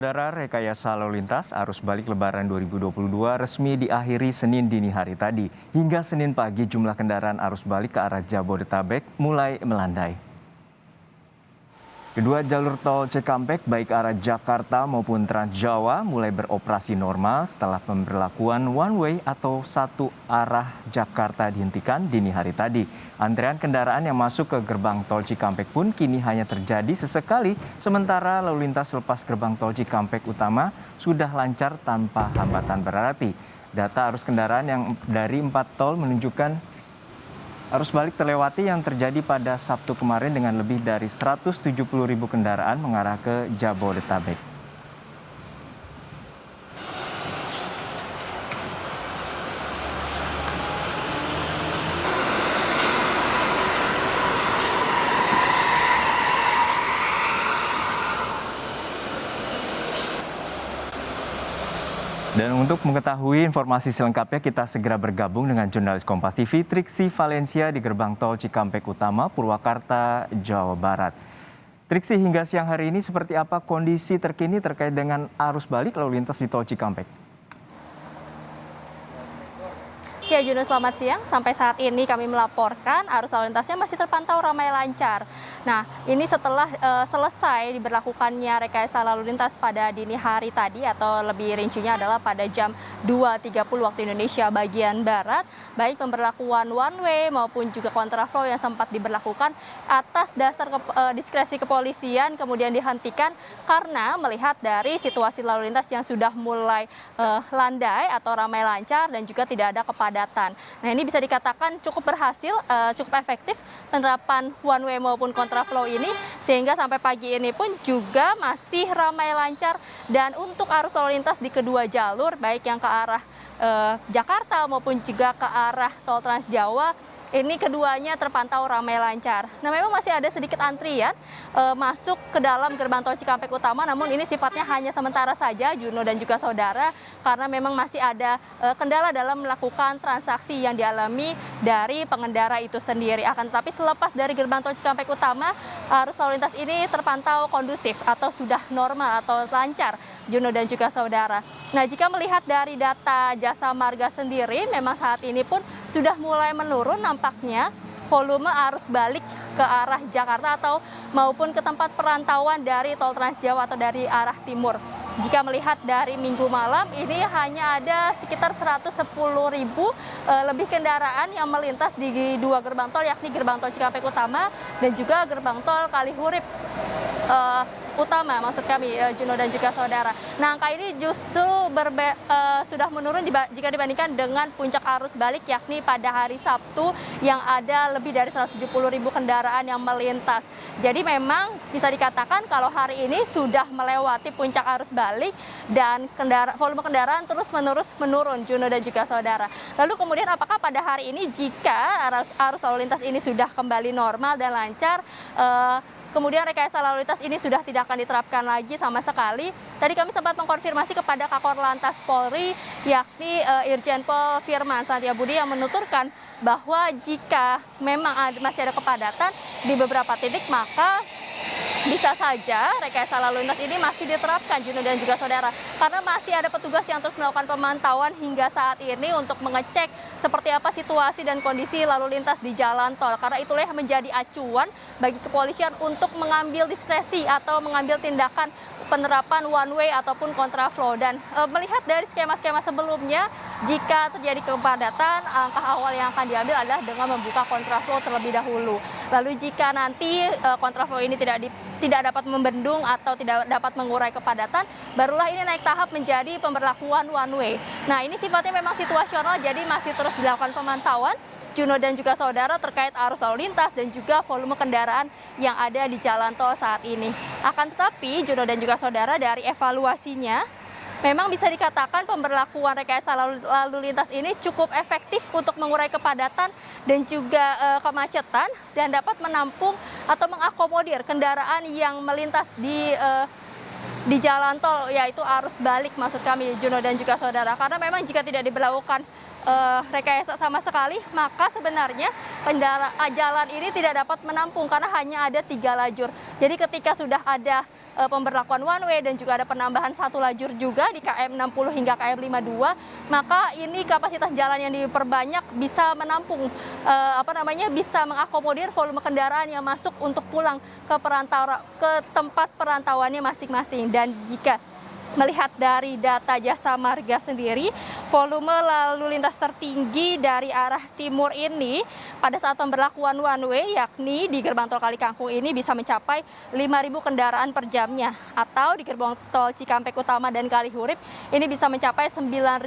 Saudara, rekayasa lalu lintas arus balik Lebaran 2022 resmi diakhiri Senin dini hari tadi. Hingga Senin pagi jumlah kendaraan arus balik ke arah Jabodetabek mulai melandai. Kedua jalur tol Cikampek baik arah Jakarta maupun Trans Jawa mulai beroperasi normal setelah pemberlakuan one way atau satu arah Jakarta dihentikan dini hari tadi. Antrean kendaraan yang masuk ke gerbang tol Cikampek pun kini hanya terjadi sesekali, sementara lalu lintas lepas gerbang tol Cikampek utama sudah lancar tanpa hambatan berarti. Data arus kendaraan yang dari 4 tol menunjukkan arus balik terlewati yang terjadi pada Sabtu kemarin dengan lebih dari 170.000 kendaraan mengarah ke Jabodetabek. Dan untuk mengetahui informasi selengkapnya kita segera bergabung dengan jurnalis Kompas TV Triksi Valencia di gerbang tol Cikampek Utama, Purwakarta, Jawa Barat. Triksi, hingga siang hari ini seperti apa kondisi terkini terkait dengan arus balik lalu lintas di tol Cikampek? Ya Juno, selamat siang. Sampai saat ini kami melaporkan arus lalu lintasnya masih terpantau ramai lancar. Nah, ini setelah selesai diberlakukannya rekayasa lalu lintas pada dini hari tadi, atau lebih rincinya adalah pada jam 2.30 waktu Indonesia bagian Barat, baik pemberlakuan one way maupun juga kontraflow yang sempat diberlakukan atas dasar diskresi kepolisian kemudian dihentikan karena melihat dari situasi lalu lintas yang sudah mulai landai atau ramai lancar dan juga tidak ada kepadatan. Nah, ini bisa dikatakan cukup berhasil, cukup efektif penerapan one way maupun kontraflow ini, sehingga sampai pagi ini pun juga masih ramai lancar. Dan untuk arus lalu lintas di kedua jalur, baik yang ke arah Jakarta maupun juga ke arah tol Trans Jawa, ini keduanya terpantau ramai lancar. Nah, memang masih ada sedikit antrian masuk ke dalam gerbang tol Cikampek Utama, namun ini sifatnya hanya sementara saja, Juno dan juga saudara, karena memang masih ada kendala dalam melakukan transaksi yang dialami dari pengendara itu sendiri. Akan tetapi selepas dari gerbang tol Cikampek Utama, arus lalu lintas ini terpantau kondusif atau sudah normal atau lancar, Juno dan juga saudara. Nah, jika melihat dari data Jasa Marga sendiri, memang saat ini pun sudah mulai menurun nampaknya volume arus balik ke arah Jakarta atau maupun ke tempat perantauan dari tol Trans Jawa atau dari arah timur. Jika melihat dari minggu malam, ini hanya ada sekitar 110.000 lebih kendaraan yang melintas di dua gerbang tol, yakni gerbang tol Cikampek Utama dan juga gerbang tol Kalihurip Utama, maksud kami, Juno dan juga saudara. Nah, angka ini justru sudah menurun jika dibandingkan dengan puncak arus balik, yakni pada hari Sabtu yang ada lebih dari 170.000 kendaraan yang melintas. Jadi memang bisa dikatakan kalau hari ini sudah melewati puncak arus balik dan volume kendaraan terus menurun, Juno dan juga saudara. Lalu kemudian apakah pada hari ini jika arus lalu lintas ini sudah kembali normal dan lancar, kemudian rekayasa lalu lintas ini sudah tidak akan diterapkan lagi sama sekali? Tadi kami sempat mengkonfirmasi kepada Kakor Lantas Polri, yakni Irjen Pol Firman Setiabudi, yang menuturkan bahwa jika memang masih ada kepadatan di beberapa titik, maka bisa saja rekayasa lalu lintas ini masih diterapkan, Juno dan juga saudara, karena masih ada petugas yang terus melakukan pemantauan hingga saat ini untuk mengecek seperti apa situasi dan kondisi lalu lintas di jalan tol. Karena itulah yang menjadi acuan bagi kepolisian untuk mengambil diskresi atau mengambil tindakan penerapan one way ataupun kontraflow. Dan melihat dari skema-skema sebelumnya, jika terjadi kepadatan, langkah awal yang akan diambil adalah dengan membuka kontraflow terlebih dahulu. Lalu jika nanti kontraflow ini tidak dapat membendung atau tidak dapat mengurai kepadatan, barulah ini naik tahap menjadi pemberlakuan one way. Nah, ini sifatnya memang situasional, jadi masih terus dilakukan pemantauan, Juno dan juga saudara, terkait arus lalu lintas dan juga volume kendaraan yang ada di jalan tol saat ini. Akan tetapi, Juno dan juga saudara, dari evaluasinya, memang bisa dikatakan pemberlakuan rekayasa lalu lintas ini cukup efektif untuk mengurai kepadatan dan juga kemacetan, dan dapat menampung atau mengakomodir kendaraan yang melintas di jalan tol, yaitu arus balik, maksud kami, Juno dan juga saudara. Karena memang jika tidak diberlakukan rekayasa sama sekali, maka sebenarnya jalan ini tidak dapat menampung karena hanya ada 3 lajur. Jadi ketika sudah ada pemberlakuan one way dan juga ada penambahan satu lajur juga di KM 60 hingga KM 52, maka ini kapasitas jalan yang diperbanyak bisa menampung bisa mengakomodir volume kendaraan yang masuk untuk pulang ke tempat perantauannya masing-masing. Dan jika melihat dari data Jasa Marga sendiri, volume lalu lintas tertinggi dari arah timur ini pada saat pemberlakuan one way, yakni di gerbang tol Kalikangkung ini bisa mencapai 5.000 kendaraan per jamnya, atau di gerbang tol Cikampek Utama dan Kalihurip ini bisa mencapai 9.000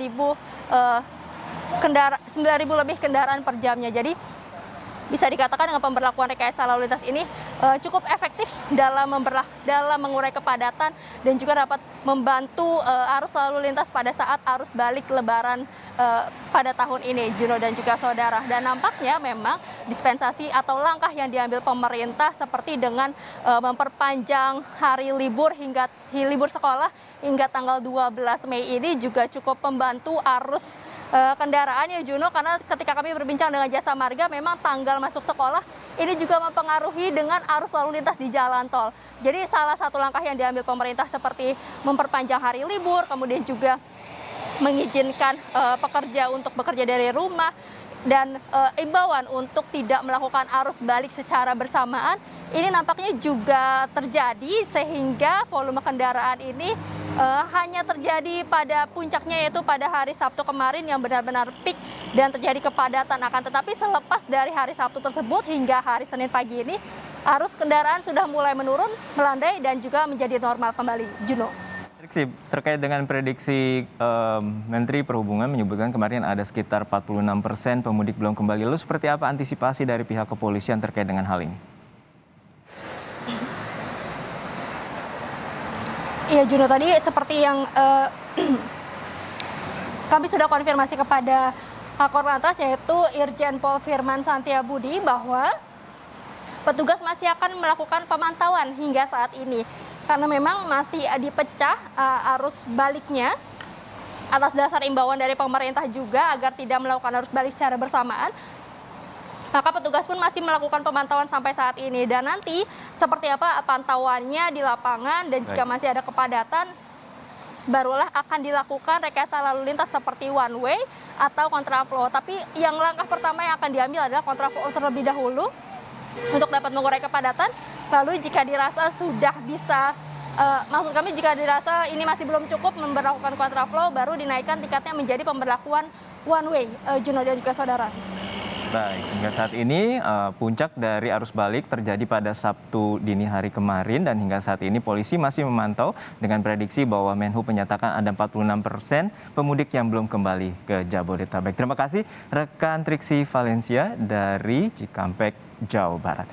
lebih kendaraan per jamnya. Jadi bisa dikatakan dengan pemberlakuan rekayasa lalu lintas ini cukup efektif dalam mengurai kepadatan dan juga dapat membantu arus lalu lintas pada saat arus balik Lebaran pada tahun ini, Juno dan juga saudara. Dan nampaknya memang dispensasi atau langkah yang diambil pemerintah seperti dengan memperpanjang hari libur hingga libur sekolah hingga tanggal 12 Mei ini juga cukup membantu arus kendaraan ya Juno, karena ketika kami berbincang dengan Jasa Marga memang tanggal masuk sekolah ini juga mempengaruhi dengan arus lalu lintas di jalan tol. Jadi salah satu langkah yang diambil pemerintah seperti memperpanjang hari libur, kemudian juga mengizinkan pekerja untuk bekerja dari rumah, dan imbauan untuk tidak melakukan arus balik secara bersamaan ini nampaknya juga terjadi, sehingga volume kendaraan ini hanya terjadi pada puncaknya, yaitu pada hari Sabtu kemarin yang benar-benar peak dan terjadi kepadatan. Akan tetapi selepas dari hari Sabtu tersebut hingga hari Senin pagi ini, arus kendaraan sudah mulai menurun, melandai dan juga menjadi normal kembali. Juno. Terkait dengan prediksi Menteri Perhubungan menyebutkan kemarin ada sekitar 46% pemudik belum kembali. Lalu seperti apa antisipasi dari pihak kepolisian terkait dengan hal ini? Iya Juno, tadi seperti yang kami sudah konfirmasi kepada Kakor Lantas, yaitu Irjen Pol Firman Santiabudi, bahwa petugas masih akan melakukan pemantauan hingga saat ini. Karena memang masih dipecah arus baliknya atas dasar imbauan dari pemerintah juga agar tidak melakukan arus balik secara bersamaan. Maka petugas pun masih melakukan pemantauan sampai saat ini. Dan nanti seperti apa pantauannya di lapangan dan jika masih ada kepadatan, barulah akan dilakukan rekayasa lalu lintas seperti one way atau kontraflow. Tapi yang langkah pertama yang akan diambil adalah kontraflow terlebih dahulu untuk dapat mengurai kepadatan. Lalu jika dirasa sudah bisa, jika dirasa ini masih belum cukup memberlakukan kontraflow, baru dinaikkan tingkatnya menjadi pemberlakuan one way, Juno dan juga saudara. Baik, hingga saat ini puncak dari arus balik terjadi pada Sabtu dini hari kemarin, dan hingga saat ini polisi masih memantau dengan prediksi bahwa Menhub menyatakan ada 46% pemudik yang belum kembali ke Jabodetabek. Terima kasih rekan Triksi Valencia dari Cikampek, Jawa Barat.